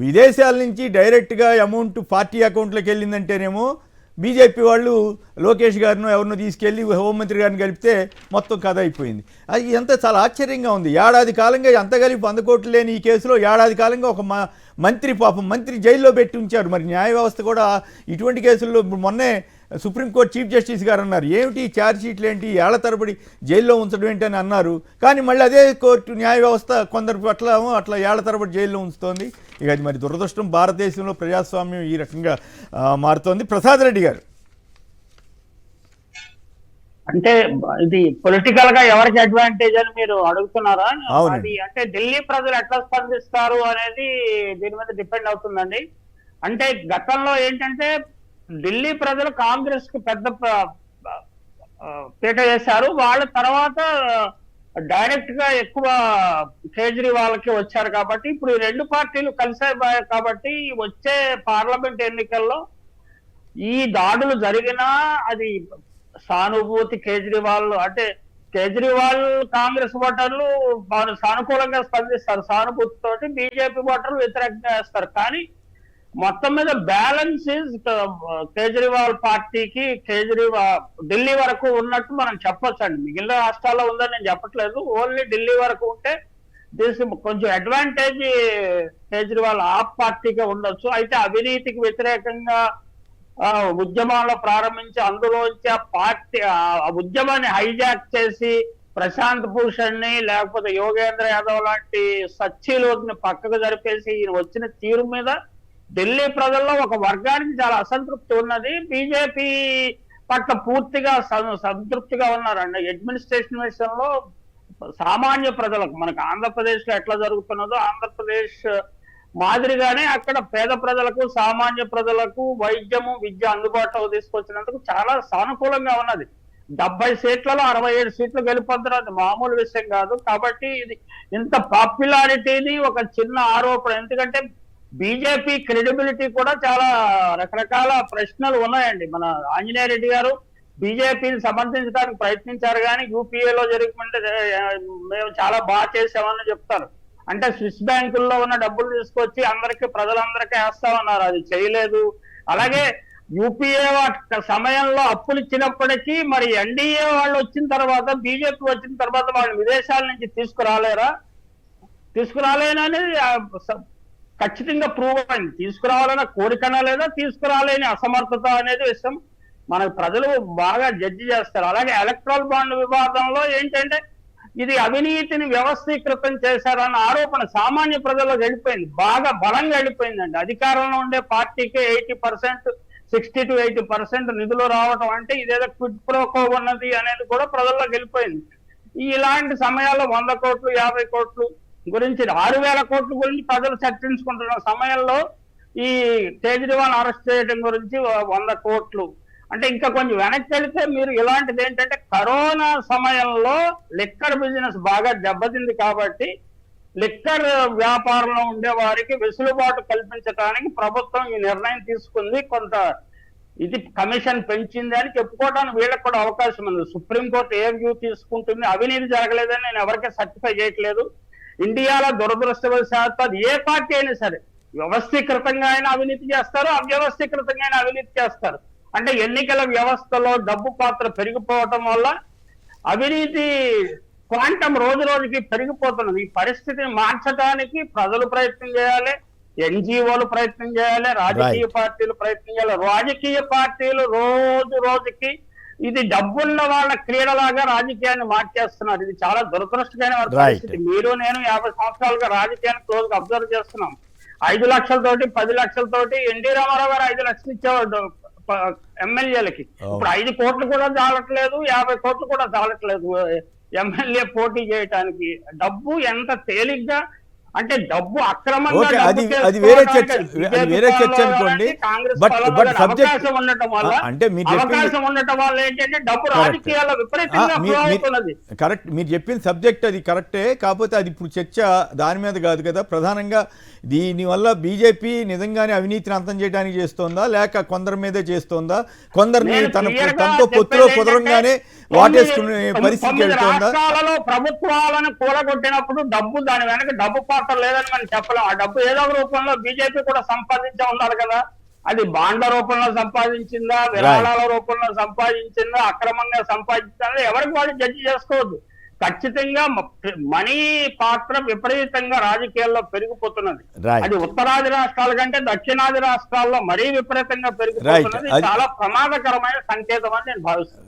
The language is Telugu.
విదేశాల నుంచి డైరెక్ట్గా అమౌంట్ పార్టీ అకౌంట్లోకి వెళ్ళిందంటేనేమో బీజేపీ వాళ్ళు లోకేష్ గారిను ఎవరినో తీసుకెళ్ళి హోంమంత్రి గారిని కలిపితే మొత్తం కథ అయిపోయింది. అది ఎంత చాలా ఆశ్చర్యంగా ఉంది. ఏడాది కాలంగా అంత కలిపి 100 కోట్లు లేని ఈ కేసులో ఏడాది కాలంగా ఒక మంత్రి జైల్లో పెట్టి ఉంచారు. మరి న్యాయ వ్యవస్థ కూడా ఇటువంటి కేసుల్లో మొన్నే సుప్రీంకోర్టు చీఫ్ జస్టిస్ గారు అన్నారు, ఏమిటి ఛార్జ్ షీట్లు ఏంటి, ఏళ్ల తరబడి జైల్లో ఉంచడం ఏంటి అని అన్నారు. కానీ మళ్ళీ అదే కోర్టు న్యాయ వ్యవస్థ కొందరు పట్ల అట్లా ఏళ్ల తరబడి జైల్లో ఉంచుతోంది. ఇక అది మరి దురదృష్టం. భారతదేశంలో ప్రజాస్వామ్యం ఈ రకంగా మారుతోంది. ప్రసాద్ రెడ్డి గారు, అంటే ఇది పొలిటికల్ గా ఎవరికి అడ్వాంటేజ్ అని మీరు అడుగుతున్నారా? అది అంటే ఢిల్లీ ప్రజలు ఎట్లా స్పందిస్తారు అనేది దీని మీద డిపెండ్ అవుతుందండి. అంటే గతంలో ఏంటంటే ఢిల్లీ ప్రజలు కాంగ్రెస్ కు పెద్ద పీట వేశారు. వాళ్ళ తర్వాత డైరెక్ట్ గా ఎక్కువ కేజ్రీవాల్ కి వచ్చారు. కాబట్టి ఇప్పుడు ఈ రెండు పార్టీలు కలిసాయి. కాబట్టి వచ్చే పార్లమెంట్ ఎన్నికల్లో ఈ దాడులు జరిగినా అది సానుభూతి కేజ్రీవాల్, అంటే కేజ్రీవాల్ కాంగ్రెస్ ఓటర్లు సానుకూలంగా స్పందిస్తారు, సానుభూతితోటి బీజేపీ ఓటర్లు వ్యతిరేకంగా వేస్తారు. కానీ మొత్తం మీద బ్యాలెన్స్ కేజ్రీవాల్ పార్టీకి ఢిల్లీ వరకు ఉన్నట్టు మనం చెప్పొచ్చండి. మిగిలిన రాష్ట్రాల్లో ఉందని నేను చెప్పట్లేదు, ఓన్లీ ఢిల్లీ వరకు ఉంటే దీనికి కొంచెం అడ్వాంటేజ్ కేజ్రీవాల్ ఆప్ పార్టీగా ఉండొచ్చు. అయితే అవినీతికి వ్యతిరేకంగా ఉద్యమాల్లో ప్రారంభించి అందులోంచి ఆ పార్టీ ఆ ఉద్యమాన్ని హైజాక్ చేసి ప్రశాంత్ భూషణ్ ని లేకపోతే యోగేంద్ర యాదవ్ లాంటి సచ్చీలోని పక్కకు జరిపేసి ఈయన వచ్చిన తీరు మీద ఢిల్లీ ప్రజల్లో ఒక వర్గానికి చాలా అసంతృప్తి ఉన్నది. బీజేపీ పట్ల పూర్తిగా సంతృప్తిగా ఉన్నారండి. అడ్మినిస్ట్రేషన్ విషయంలో సామాన్య ప్రజలకు మనకు ఆంధ్రప్రదేశ్ లో ఎట్లా జరుగుతున్నదో ఆంధ్రప్రదేశ్ మాదిరిగానే అక్కడ పేద ప్రజలకు సామాన్య ప్రజలకు వైద్యము విద్య అందుబాటులో తీసుకొచ్చినందుకు చాలా సానుకూలంగా ఉన్నది. 70 సీట్లలో 67 సీట్లు గెలుపొందడం అది మామూలు విషయం కాదు. కాబట్టి ఇది ఇంత పాపులారిటీని ఒక చిన్న ఆరోపణ. ఎందుకంటే బీజేపీ క్రెడిబిలిటీ కూడా చాలా రకరకాల ప్రశ్నలు ఉన్నాయండి. మన ఆంజనేయ రెడ్డి గారు బీజేపీని సమర్థించడానికి ప్రయత్నించారు, కానీ యూపీఏలో జరిగితే మేము చాలా బాగా చేసామని చెప్తారు. అంటే స్విస్ బ్యాంకుల్లో ఉన్న డబ్బులు తీసుకొచ్చి ప్రజలందరికీ వేస్తామన్నారు, అది చేయలేదు. అలాగే యూపీఏ సమయంలో అప్పులు ఇచ్చినప్పటికీ మరి ఎన్డీఏ వాళ్ళు వచ్చిన తర్వాత బీజేపీ వచ్చిన తర్వాత వాళ్ళు విదేశాల నుంచి తీసుకురాలేననేది ఖచ్చితంగా ప్రూవ్ అయింది. తీసుకురావాలన్న కోరికనా లేదా తీసుకురాలేని అసమర్థత అనేది విషయం మన ప్రజలు బాగా జడ్జి చేస్తారు. అలాగే ఎలక్ట్రల్ బాండ్ వివాదంలో ఏంటంటే ఇది అవినీతిని వ్యవస్థీకృతం చేశారన్న ఆరోపణ సామాన్య ప్రజల్లో వెళ్ళిపోయింది, బాగా బలంగా వెళ్ళిపోయిందండి. అధికారంలో ఉండే పార్టీకి 80%, 60 to 80% నిధులు రావటం అంటే ఇదేదో క్విడ్ ప్రోకో ఉన్నది అనేది కూడా ప్రజల్లో వెళ్ళిపోయింది. ఇలాంటి సమయాల్లో 100 కోట్లు 50 కోట్లు గురించి 6,000 కోట్ల గురించి ప్రజలు చర్చించుకుంటున్న సమయంలో ఈ కేజ్రీవాల్ అరెస్ట్ చేయడం గురించి 100 కోట్లు అంటే ఇంకా కొంచెం వెనక్కి వెళితే మీరు ఇలాంటిది ఏంటంటే కరోనా సమయంలో లిక్కర్ బిజినెస్ బాగా దెబ్బతింది. కాబట్టి లిక్కర్ వ్యాపారంలో ఉండే వారికి వెసులుబాటు కల్పించడానికి ప్రభుత్వం ఈ నిర్ణయం తీసుకుంది. కొంత ఇది కమిషన్ పెంచింది అని చెప్పుకోవడానికి వీళ్ళకి కూడా అవకాశం ఉంది. సుప్రీంకోర్టు ఏ వ్యూ తీసుకుంటుంది, అవినీతి జరగలేదని నేను ఎవరికీ సర్టిఫై చేయట్లేదు. ఇండియాలో దురదృష్టవశాత్తు అది ఏ పార్టీ అయినా సరే వ్యవస్థీకృతంగా అయినా అవినీతి చేస్తారు, అవ్యవస్థీకృతంగా అయినా అవినీతి చేస్తారు. అంటే ఎన్నికల వ్యవస్థలో డబ్బు పాత్ర పెరిగిపోవటం వల్ల అవినీతి క్వాంటం రోజు రోజుకి పెరిగిపోతున్నది. ఈ పరిస్థితిని మార్చడానికి ప్రజలు ప్రయత్నం చేయాలి, ఎన్జిఓలు ప్రయత్నం చేయాలి, రాజకీయ పార్టీలు ప్రయత్నం చేయాలి. రాజకీయ పార్టీలు రోజు రోజుకి ఇది డబ్బున్న వాళ్ళ క్రీడలాగా రాజకీయాన్ని మార్చేస్తున్నారు. ఇది చాలా దురదృష్టకరమైన పరిస్థితి. మీరు నేను 50 సంవత్సరాలుగా రాజకీయాన్ని క్లోజ్ గా అబ్జర్వ్ చేస్తున్నాం. 5 లక్షలతోటి 10 లక్షలతోటి ఎన్టీ రామారావు గారు 5 లక్షలు ఇచ్చేవాడు ఎమ్మెల్యేలకి. ఇప్పుడు 5 కోట్లు కూడా చాలట్లేదు, 50 కోట్లు కూడా చాలట్లేదు ఎమ్మెల్యే పోటీ చేయటానికి. డబ్బు ఎంత తేలిగ్గా అంటే డబ్బు అక్రమంగా అది వేరే చర్చ అనుకోండి. బట్ సబ్జెక్ట్ ఉండటం వల్ల ఏంటంటే డబ్బు రాజకీయాల్లో విపరీతంగా అవుతున్నది. కరెక్ట్, మీరు చెప్పిన సబ్జెక్ట్ అది కరెక్టే. కాకపోతే అది ఇప్పుడు చర్చ దాని మీద కాదు కదా. ప్రధానంగా దీనివల్ల బీజేపీ నిజంగానే అవినీతిని అంతం చేయడానికి చేస్తోందా, లేక కొందరి మీదే చేస్తోందా, కొందరిని తనతో పొత్తులో కుదరంగానే వాటేసుకునే పరిస్థితి వెళ్తోందా? ప్రభుత్వాలను కూలగొట్టినప్పుడు డబ్బు దాని వెనక డబ్బు పాత్ర మాత్రం లేదని మనం చెప్పలేం. ఆ డబ్బు ఏదో ఒక రూపంలో బీజేపీ కూడా సంపాదించే ఉండాలి కదా. అది బాండ్ల రూపంలో సంపాదించిందా, విరాళాల రూపంలో సంపాదించిందా, అక్రమంగా సంపాదించిందా, ఎవరికి వాళ్ళు జడ్జి చేసుకోవద్దు. ఖచ్చితంగా మనీ పాత్ర విపరీతంగా రాజకీయాల్లో పెరిగిపోతున్నది. Right. అది ఉత్తరాది రాష్ట్రాల కంటే దక్షిణాది రాష్ట్రాల్లో మరీ విపరీతంగా పెరిగిపోతున్నది. Right. చాలా ప్రమాదకరమైన సంకేతం అని నేను భావిస్తున్నాను.